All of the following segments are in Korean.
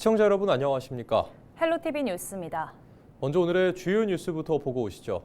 시청자 여러분 안녕하십니까? 헬로티비 뉴스입니다. 먼저 오늘의 주요 뉴스부터 보고 오시죠.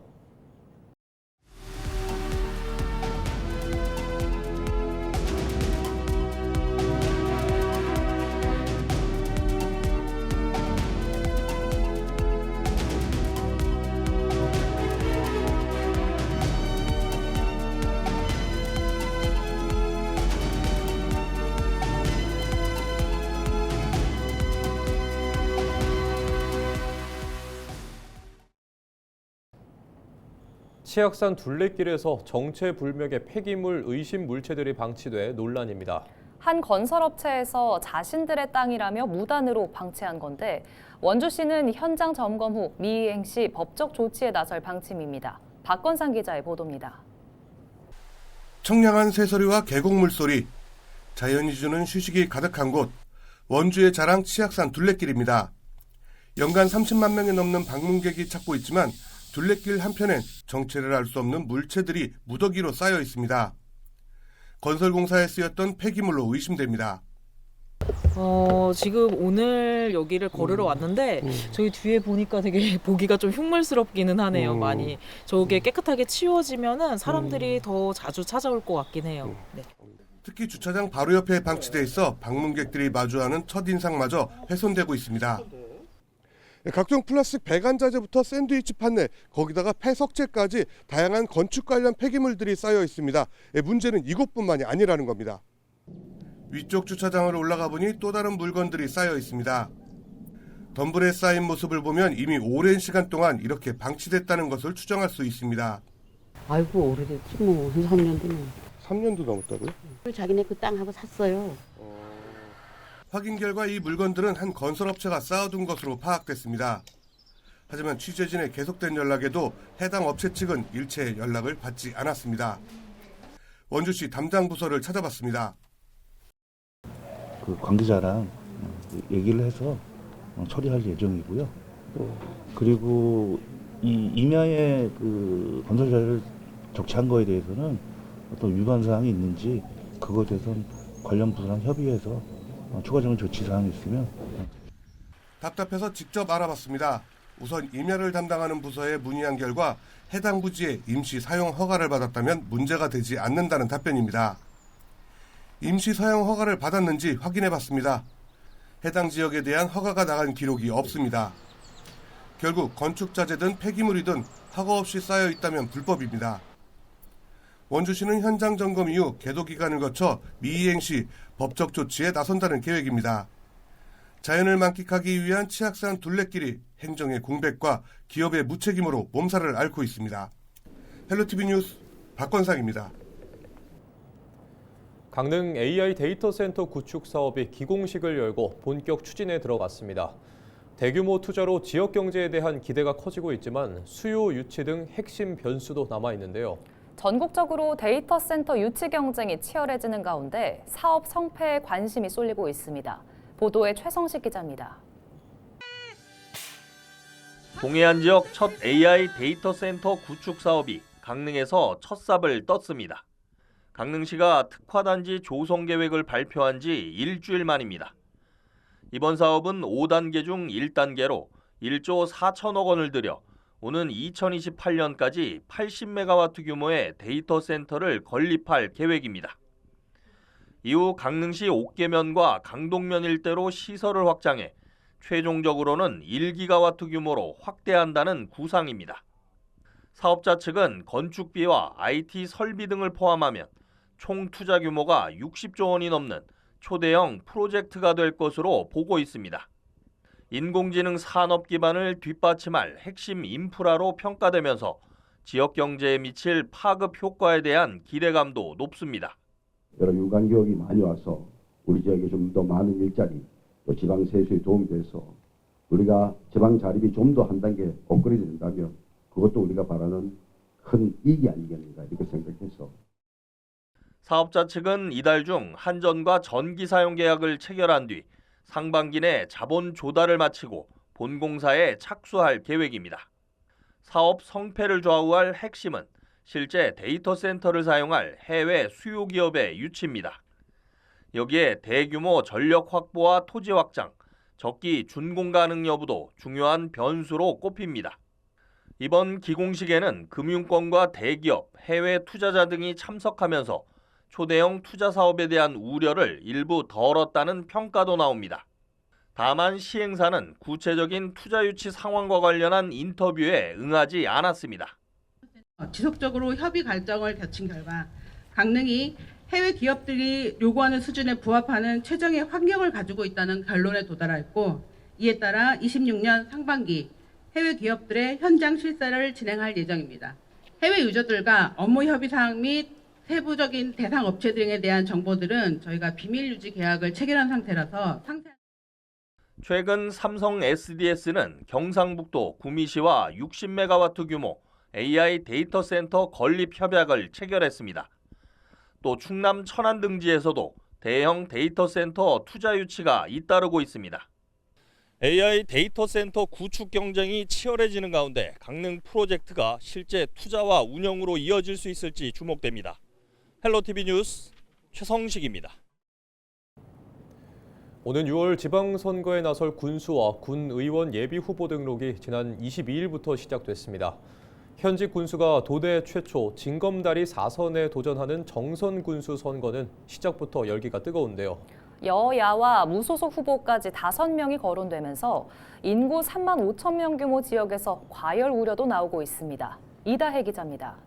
치악산 둘레길에서 정체불명의 폐기물 의심 물체들이 방치돼 논란입니다. 한 건설업체에서 자신들의 땅이라며 무단으로 방치한 건데 원주시는 현장 점검 후 미이행 시 법적 조치에 나설 방침입니다. 박건상 기자의 보도입니다. 청량한 새소리와 계곡 물소리, 자연이 주는 휴식이 가득한 곳, 원주의 자랑 치악산 둘레길입니다. 연간 30만 명이 넘는 방문객이 찾고 있지만 둘레길 한편엔 정체를 알 수 없는 물체들이 무더기로 쌓여 있습니다. 건설공사에 쓰였던 폐기물로 의심됩니다. 지금 오늘 여기를 걸으러 왔는데 저기 뒤에 보니까 되게 보기가 좀 흉물스럽기는 하네요. 많이 저게 깨끗하게 치워지면은 사람들이 더 자주 찾아올 것 같긴 해요. 네. 특히 주차장 바로 옆에 방치돼 있어 방문객들이 마주하는 첫인상마저 훼손되고 있습니다. 각종 플라스틱 배관자재부터 샌드위치 판넬, 거기다가 폐석재까지 다양한 건축 관련 폐기물들이 쌓여 있습니다. 문제는 이곳뿐만이 아니라는 겁니다. 위쪽 주차장으로 올라가 보니 또 다른 물건들이 쌓여 있습니다. 덤불에 쌓인 모습을 보면 이미 오랜 시간 동안 이렇게 방치됐다는 것을 추정할 수 있습니다. 아이고 오래됐지 뭐 한 3년도는. 3년도 넘었다고요? 자기네 그 땅하고 샀어요. 확인 결과 이 물건들은 한 건설업체가 쌓아둔 것으로 파악됐습니다. 하지만 취재진의 계속된 연락에도 해당 업체 측은 일체 연락을 받지 않았습니다. 원주시 담당 부서를 찾아봤습니다. 그 관계자랑 얘기를 해서 처리할 예정이고요. 그리고 이 임야의 그 건설자를 적시한 거에 대해서는 어떤 위반 사항이 있는지 그것에 대해서는 관련 부서랑 협의해서 추가적인 조치 사항이 있으면. 답답해서 직접 알아봤습니다. 우선 임야를 담당하는 부서에 문의한 결과 해당 부지에 임시 사용 허가를 받았다면 문제가 되지 않는다는 답변입니다. 임시 사용 허가를 받았는지 확인해봤습니다. 해당 지역에 대한 허가가 나간 기록이 없습니다. 결국 건축자재든 폐기물이든 허가 없이 쌓여 있다면 불법입니다. 원주시는 현장 점검 이후 계도 기간을 거쳐 미이행 시 법적 조치에 나선다는 계획입니다. 자연을 만끽하기 위한 치악산 둘레길이 행정의 공백과 기업의 무책임으로 몸살을 앓고 있습니다. 헬로티비 뉴스 박건상입니다. 강릉 AI 데이터 센터 구축 사업이 기공식을 열고 본격 추진에 들어갔습니다. 대규모 투자로 지역 경제에 대한 기대가 커지고 있지만 수요 유치 등 핵심 변수도 남아 있는데요. 전국적으로 데이터 센터 유치 경쟁이 치열해지는 가운데 사업 성패에 관심이 쏠리고 있습니다. 보도에 최성식 기자입니다. 동해안 지역 첫 AI 데이터 센터 구축 사업이 강릉에서 첫 삽을 떴습니다. 강릉시가 특화단지 조성 계획을 발표한 지 일주일 만입니다. 이번 사업은 5단계 중 1단계로 1조 4천억 원을 들여 오는 2028년까지 80메가와트 규모의 데이터 센터를 건립할 계획입니다. 이후 강릉시 옥계면과 강동면 일대로 시설을 확장해 최종적으로는 1기가와트 규모로 확대한다는 구상입니다. 사업자 측은 건축비와 IT 설비 등을 포함하면 총 투자 규모가 60조 원이 넘는 초대형 프로젝트가 될 것으로 보고 있습니다. 인공지능 산업 기반을 뒷받침할 핵심 인프라로 평가되면서 지역 경제에 미칠 파급 효과에 대한 기대감도 높습니다. 여러 유관 기업이 많이 와서 우리 지역에 좀 더 많은 일자리, 또 지방 세수에 도움이 돼서 우리가 지방 자립이 좀 더 한 단계 업그레이드 된다면 그것도 우리가 바라는 큰 이익이 아니겠는가 이렇게 생각해서. 사업자 측은 이달 중 한전과 전기 사용 계약을 체결한 뒤 상반기 내 자본 조달을 마치고 본공사에 착수할 계획입니다. 사업 성패를 좌우할 핵심은 실제 데이터 센터를 사용할 해외 수요 기업의 유치입니다. 여기에 대규모 전력 확보와 토지 확장, 적기 준공 가능 여부도 중요한 변수로 꼽힙니다. 이번 기공식에는 금융권과 대기업, 해외 투자자 등이 참석하면서 초대형 투자 사업에 대한 우려를 일부 덜었다는 평가도 나옵니다. 다만 시행사는 구체적인 투자 유치 상황과 관련한 인터뷰에 응하지 않았습니다. 지속적으로 협의 과정을 거친 결과 강릉이 해외 기업들이 요구하는 수준에 부합하는 최적의 환경을 가지고 있다는 결론에 도달했고, 이에 따라 26년 상반기 해외 기업들의 현장 실사를 진행할 예정입니다. 해외 유저들과 업무 협의 사항 및 세부적인 대상 업체 등에 대한 정보들은 저희가 비밀 유지 계약을 체결한 상태라서 최근 삼성 SDS는 경상북도 구미시와 60메가와트 규모 AI 데이터 센터 건립 협약을 체결했습니다. 또 충남 천안 등지에서도 대형 데이터 센터 투자 유치가 잇따르고 있습니다. AI 데이터 센터 구축 경쟁이 치열해지는 가운데 강릉 프로젝트가 실제 투자와 운영으로 이어질 수 있을지 주목됩니다. 헬로티비 뉴스 최성식입니다. 오는 6월 지방선거에 나설 군수와 군의원 예비후보 등록이 지난 22일부터 시작됐습니다. 현직 군수가 도대 최초 징검다리 4선에 도전하는 정선군수 선거는 시작부터 열기가 뜨거운데요. 여야와 무소속 후보까지 5명이 거론되면서 인구 3만 5천 명 규모 지역에서 과열 우려도 나오고 있습니다. 이다혜 기자입니다.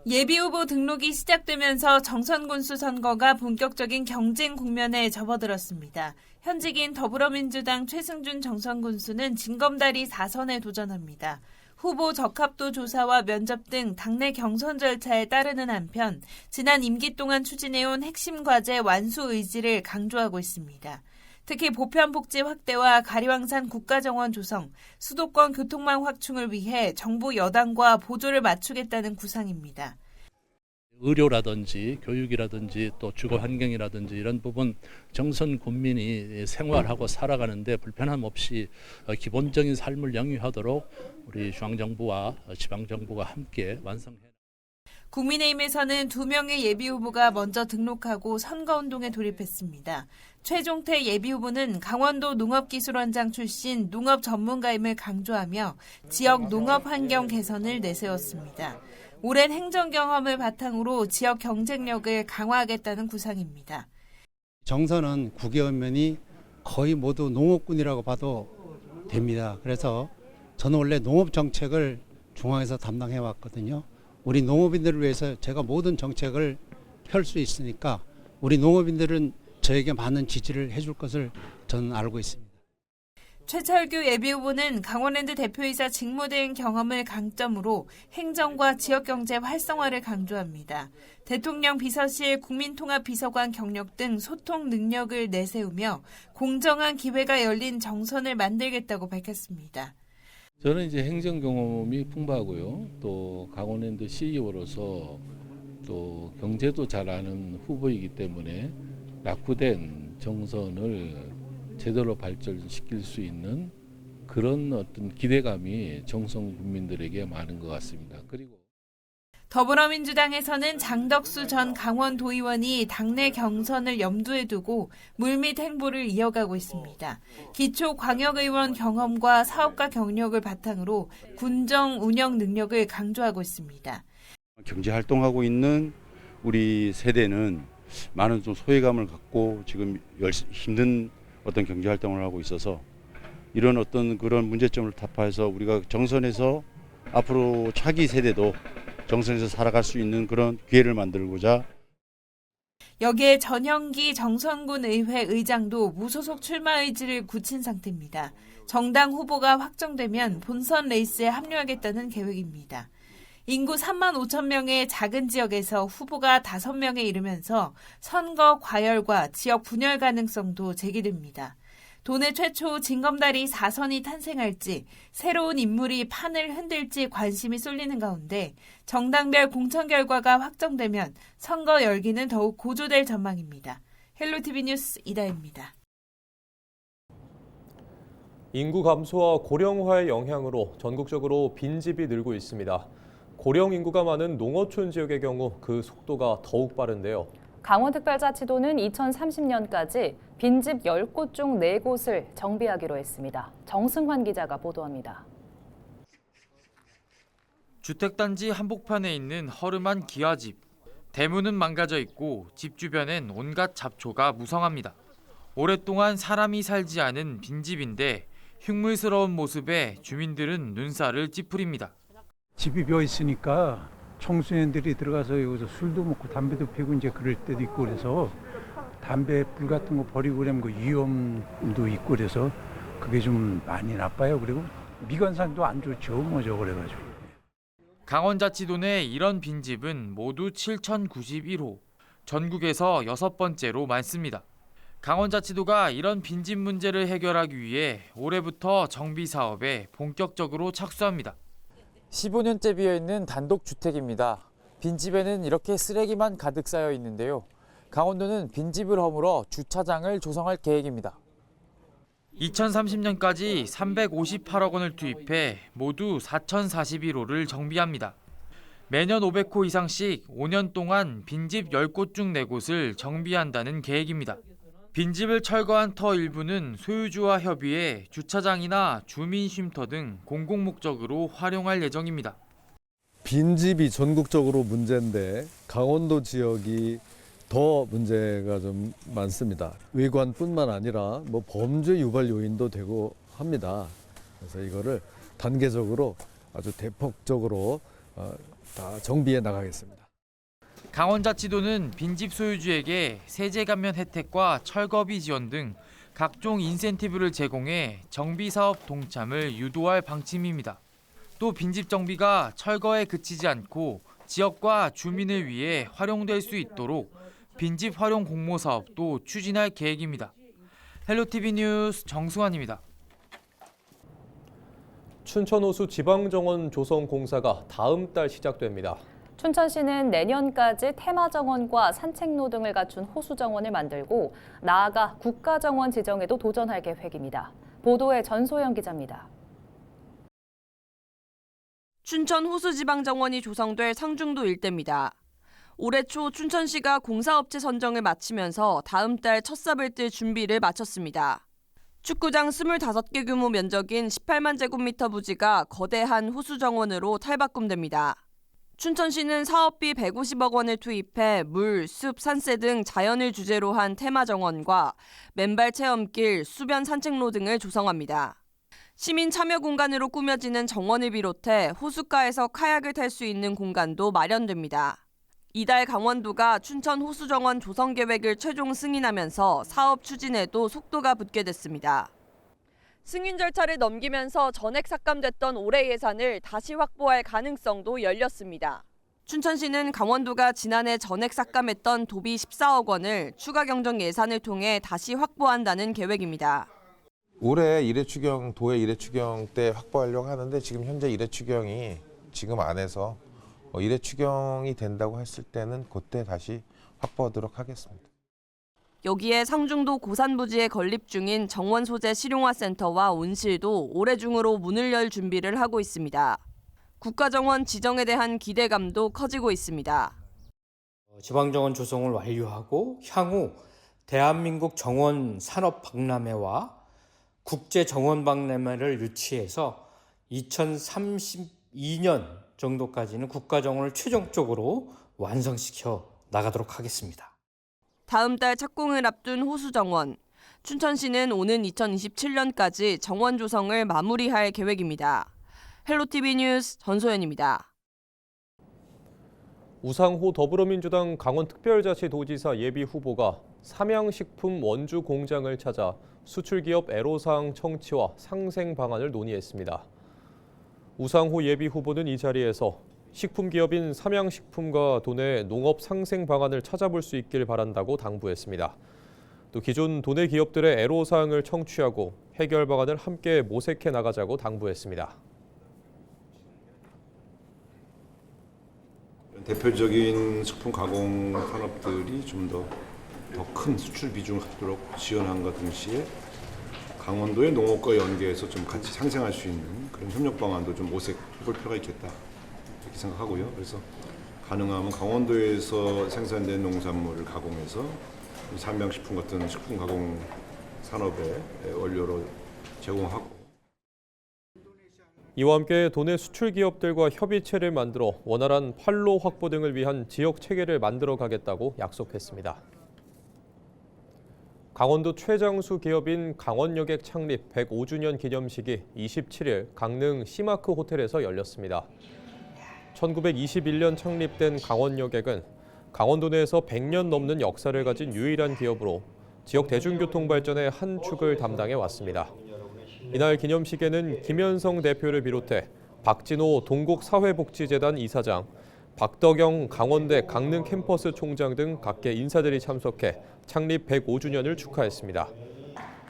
예비후보 등록이 시작되면서 정선군수 선거가 본격적인 경쟁 국면에 접어들었습니다. 현직인 더불어민주당 최승준 정선군수는 징검다리 4선에 도전합니다. 후보 적합도 조사와 면접 등 당내 경선 절차에 따르는 한편 지난 임기 동안 추진해온 핵심 과제 완수 의지를 강조하고 있습니다. 특히 보편 복지 확대와 가리왕산 국가정원 조성, 수도권 교통망 확충을 위해 정부 여당과 보조를 맞추겠다는 구상입니다. 의료라든지 교육이라든지 또 주거 환경이라든지 이런 부분 정선 군민이 생활하고 살아가는데 불편함 없이 기본적인 삶을 영위하도록 우리 중앙정부와 지방정부가 함께 완성해. 국민의힘에서는 2명의 예비후보가 먼저 등록하고 선거운동에 돌입했습니다. 최종태 예비후보는 강원도 농업기술원장 출신 농업 전문가임을 강조하며 지역 농업 환경 개선을 내세웠습니다. 오랜 행정 경험을 바탕으로 지역 경쟁력을 강화하겠다는 구상입니다. 정선은 국회의원면이 거의 모두 농업군이라고 봐도 됩니다. 그래서 저는 원래 농업 정책을 중앙에서 담당해 왔거든요. 우리 농업인들을 위해서 제가 모든 정책을 펼 수 있으니까 우리 농업인들은 저에게 많은 지지를 해줄 것을 저는 알고 있습니다. 최철규 예비후보는 강원랜드 대표이사 직무대행 경험을 강점으로 행정과 지역경제 활성화를 강조합니다. 대통령 비서실 국민통합비서관 경력 등 소통 능력을 내세우며 공정한 기회가 열린 정선을 만들겠다고 밝혔습니다. 저는 이제 행정 경험이 풍부하고요. 또 강원랜드 CEO로서 또 경제도 잘 아는 후보이기 때문에 낙후된 정선을 제대로 발전시킬 수 있는 그런 어떤 기대감이 정선 국민들에게 많은 것 같습니다. 그리고 더불어민주당에서는 장덕수 전 강원도의원이 당내 경선을 염두에 두고 물밑 행보를 이어가고 있습니다. 기초 광역의원 경험과 사업가 경력을 바탕으로 군정 운영 능력을 강조하고 있습니다. 경제활동하고 있는 우리 세대는 많은 좀 소외감을 갖고 지금 힘든 어떤 경제활동을 하고 있어서 이런 어떤 그런 문제점을 타파해서 우리가 정선에서 앞으로 차기 세대도 정선에서 살아갈 수 있는 그런 기회를 만들고자. 여기에 전형기 정선군 의회 의장도 무소속 출마 의지를 굳힌 상태입니다. 정당 후보가 확정되면 본선 레이스에 합류하겠다는 계획입니다. 인구 3만 5천 명의 작은 지역에서 후보가 5명에 이르면서 선거 과열과 지역 분열 가능성도 제기됩니다. 도내 최초 징검다리 4선이 탄생할지 새로운 인물이 판을 흔들지 관심이 쏠리는 가운데 정당별 공천 결과가 확정되면 선거 열기는 더욱 고조될 전망입니다. 헬로티비 뉴스 이다혜입니다. 인구 감소와 고령화의 영향으로 전국적으로 빈집이 늘고 있습니다. 고령 인구가 많은 농어촌 지역의 경우 그 속도가 더욱 빠른데요. 강원특별자치도는 2030년까지 빈집 10곳 중 4곳을 정비하기로 했습니다. 정승환 기자가 보도합니다. 주택단지 한복판에 있는 허름한 기와집. 대문은 망가져 있고 집 주변엔 온갖 잡초가 무성합니다. 오랫동안 사람이 살지 않은 빈집인데 흉물스러운 모습에 주민들은 눈살을 찌푸립니다. 집이 비어 있으니까 청소년들이 들어가서 여기서 술도 먹고 담배도 피우고 이제 그럴 때도 있고 그래서 담배 불 같은 거 버리고 그러면 그 위험도 있고 그래서 그게 좀 많이 나빠요. 그리고 미관상도 안 좋죠. 뭐죠 그래가지고. 강원자치도 내 이런 빈집은 모두 7,091호. 전국에서 6번째로 많습니다. 강원자치도가 이런 빈집 문제를 해결하기 위해 올해부터 정비 사업에 본격적으로 착수합니다. 15년째 비어있는 단독주택입니다. 빈집에는 이렇게 쓰레기만 가득 쌓여 있는데요. 강원도는 빈집을 허물어 주차장을 조성할 계획입니다. 2030년까지 358억 원을 투입해 모두 4,041호를 정비합니다. 매년 500호 이상씩 5년 동안 빈집 10곳 중 4곳을 정비한다는 계획입니다. 빈집을 철거한 터 일부는 소유주와 협의해 주차장이나 주민 쉼터 등 공공목적으로 활용할 예정입니다. 빈집이 전국적으로 문제인데 강원도 지역이 더 문제가 좀 많습니다. 외관뿐만 아니라 뭐 범죄 유발 요인도 되고 합니다. 그래서 이거를 단계적으로 아주 대폭적으로 다 정비해 나가겠습니다. 강원자치도는 빈집 소유주에게 세제 감면 혜택과 철거비 지원 등 각종 인센티브를 제공해 정비 사업 동참을 유도할 방침입니다. 또 빈집 정비가 철거에 그치지 않고 지역과 주민을 위해 활용될 수 있도록 빈집 활용 공모 사업도 추진할 계획입니다. 헬로티비 뉴스 정승환입니다. 춘천호수 지방정원 조성 공사가 다음 달 시작됩니다. 춘천시는 내년까지 테마정원과 산책로 등을 갖춘 호수정원을 만들고 나아가 국가정원 지정에도 도전할 계획입니다. 보도에 전소영 기자입니다. 춘천 호수지방정원이 조성될 상중도 일대입니다. 올해 초 춘천시가 공사업체 선정을 마치면서 다음 달 첫 삽을 뜰 준비를 마쳤습니다. 축구장 25개 규모 면적인 18만 제곱미터 부지가 거대한 호수정원으로 탈바꿈됩니다. 춘천시는 사업비 150억 원을 투입해 물, 숲, 산세 등 자연을 주제로 한 테마정원과 맨발 체험길, 수변 산책로 등을 조성합니다. 시민 참여 공간으로 꾸며지는 정원을 비롯해 호숫가에서 카약을 탈 수 있는 공간도 마련됩니다. 이달 강원도가 춘천 호수정원 조성 계획을 최종 승인하면서 사업 추진에도 속도가 붙게 됐습니다. 승인 절차를 넘기면서 전액 삭감됐던 올해 예산을 다시 확보할 가능성도 열렸습니다. 춘천시는 강원도가 지난해 전액 삭감했던 도비 14억 원을 추가 경정 예산을 통해 다시 확보한다는 계획입니다. 올해 1회 추경, 도의 1회 추경 때 확보하려고 하는데 지금 현재 1회 추경이 지금 안에서 1회 추경이 된다고 했을 때는 그때 다시 확보하도록 하겠습니다. 여기에 상중도 고산부지에 건립 중인 정원 소재 실용화센터와 온실도 올해 중으로 문을 열 준비를 하고 있습니다. 국가정원 지정에 대한 기대감도 커지고 있습니다. 지방정원 조성을 완료하고 향후 대한민국 정원 산업 박람회와 국제 정원 박람회를 유치해서 2032년 정도까지는 국가정원을 최종적으로 완성시켜 나가도록 하겠습니다. 다음 달 착공을 앞둔 호수정원. 춘천시는 오는 2027년까지 정원 조성을 마무리할 계획입니다. 헬로티비 뉴스 전소연입니다. 우상호 더불어민주당 강원특별자치도지사 예비후보가 삼양식품 원주 공장을 찾아 수출기업 애로사항 청취와 상생 방안을 논의했습니다. 우상호 예비후보는 이 자리에서 식품기업인 삼양식품과 도내 농업 상생 방안을 찾아볼 수 있길 바란다고 당부했습니다. 또 기존 도내 기업들의 애로사항을 청취하고 해결 방안을 함께 모색해 나가자고 당부했습니다. 대표적인 식품 가공 산업들이 좀 더 큰 수출 비중을 갖도록 지원함과 동시에 강원도의 농업과 연계해서 좀 같이 상생할 수 있는 그런 협력 방안도 좀 모색해 볼 필요가 있겠다 이렇게 생각하고요. 그래서 가능하면 강원도에서 생산된 농산물을 가공해서 삼양식품 같은 식품 가공 산업의 원료로 제공하고. 이와 함께 도내 수출 기업들과 협의체를 만들어 원활한 판로 확보 등을 위한 지역 체계를 만들어 가겠다고 약속했습니다. 강원도 최장수 기업인 강원여객 창립 105주년 기념식이 27일 강릉 시마크 호텔에서 열렸습니다. 1921년 창립된 강원여객은 강원도 내에서 100년 넘는 역사를 가진 유일한 기업으로 지역 대중교통 발전의 한 축을 담당해 왔습니다. 이날 기념식에는 김현성 대표를 비롯해 박진호 동국사회복지재단 이사장, 박덕영 강원대 강릉 캠퍼스 총장 등 각계 인사들이 참석해 창립 105주년을 축하했습니다.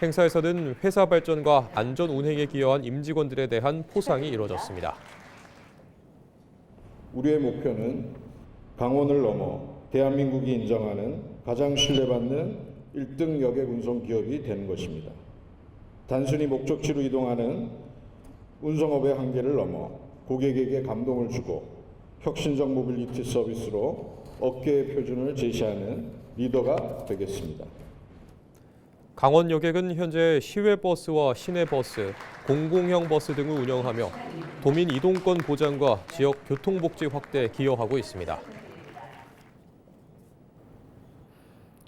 행사에서는 회사 발전과 안전 운행에 기여한 임직원들에 대한 포상이 이뤄졌습니다. 우리의 목표는 강원을 넘어 대한민국이 인정하는 가장 신뢰받는 1등 여객 운송 기업이 되는 것입니다. 단순히 목적지로 이동하는 운송업의 한계를 넘어 고객에게 감동을 주고 혁신적 모빌리티 서비스로 업계의 표준을 제시하는 리더가 되겠습니다. 강원여객은 현재 시외버스와 시내버스, 공공형 버스 등을 운영하며 도민 이동권 보장과 지역 교통복지 확대에 기여하고 있습니다.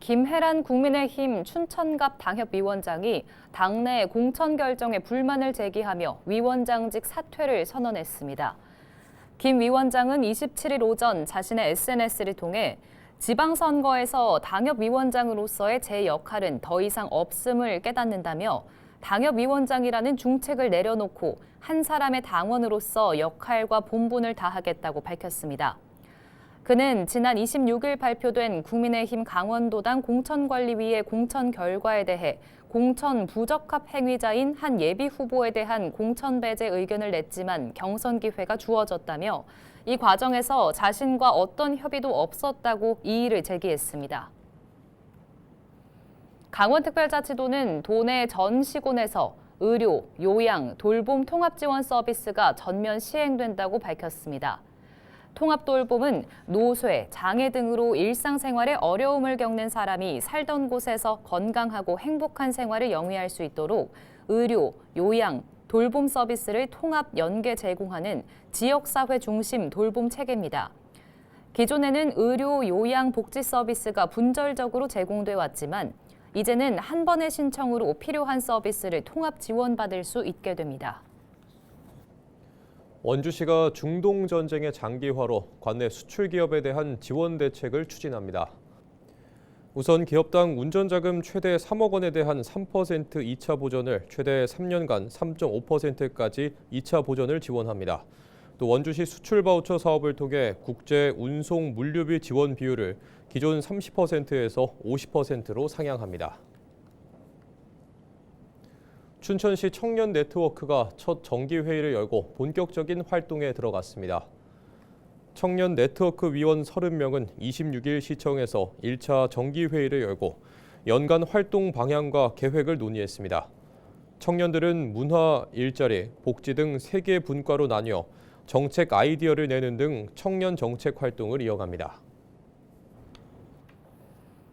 김혜란 국민의힘 춘천갑 당협위원장이 당내 공천 결정에 불만을 제기하며 위원장직 사퇴를 선언했습니다. 김 위원장은 27일 오전 자신의 SNS를 통해 지방선거에서 당협위원장으로서의 제 역할은 더 이상 없음을 깨닫는다며 당협위원장이라는 중책을 내려놓고 한 사람의 당원으로서 역할과 본분을 다하겠다고 밝혔습니다. 그는 지난 26일 발표된 국민의힘 강원도당 공천관리위의 공천 결과에 대해 공천 부적합 행위자인 한 예비 후보에 대한 공천 배제 의견을 냈지만 경선 기회가 주어졌다며 이 과정에서 자신과 어떤 협의도 없었다고 이의를 제기했습니다. 강원특별자치도는 도내 전 시군에서 의료, 요양, 돌봄 통합지원 서비스가 전면 시행된다고 밝혔습니다. 통합돌봄은 노쇠, 장애 등으로 일상생활에 어려움을 겪는 사람이 살던 곳에서 건강하고 행복한 생활을 영위할 수 있도록 의료, 요양, 돌봄 서비스를 통합 연계 제공하는 지역사회 중심 돌봄 체계입니다. 기존에는 의료, 요양, 복지 서비스가 분절적으로 제공돼 왔지만 이제는 한 번의 신청으로 필요한 서비스를 통합 지원받을 수 있게 됩니다. 원주시가 중동 전쟁의 장기화로 관내 수출 기업에 대한 지원 대책을 추진합니다. 우선 기업당 운전자금 최대 3억 원에 대한 3% 2차 보전을 최대 3년간 3.5%까지 2차 보전을 지원합니다. 또 원주시 수출 바우처 사업을 통해 국제 운송 물류비 지원 비율을 기존 30%에서 50%로 상향합니다. 춘천시 청년 네트워크가 첫 정기회의를 열고 본격적인 활동에 들어갔습니다. 청년 네트워크 위원 30명은 26일 시청에서 1차 정기회의를 열고 연간 활동 방향과 계획을 논의했습니다. 청년들은 문화, 일자리, 복지 등 3개 분과로 나뉘어 정책 아이디어를 내는 등 청년 정책 활동을 이어갑니다.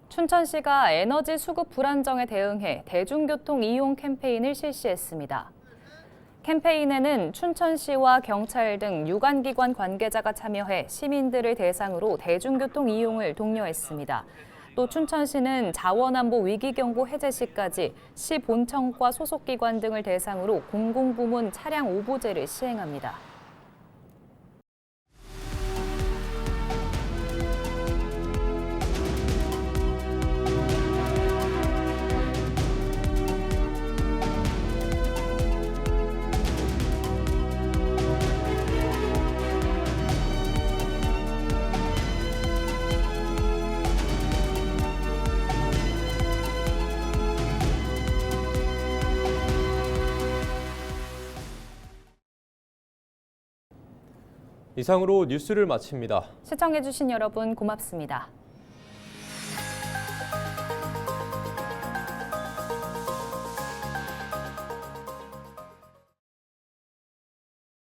춘천시가 에너지 수급 불안정에 대응해 대중교통 이용 캠페인을 실시했습니다. 캠페인에는 춘천시와 경찰 등 유관기관 관계자가 참여해 시민들을 대상으로 대중교통 이용을 독려했습니다. 또 춘천시는 자원안보 위기경보 해제 시까지 시 본청과 소속기관 등을 대상으로 공공부문 차량 오보제를 시행합니다. 이상으로 뉴스를 마칩니다. 시청해주신 여러분 고맙습니다.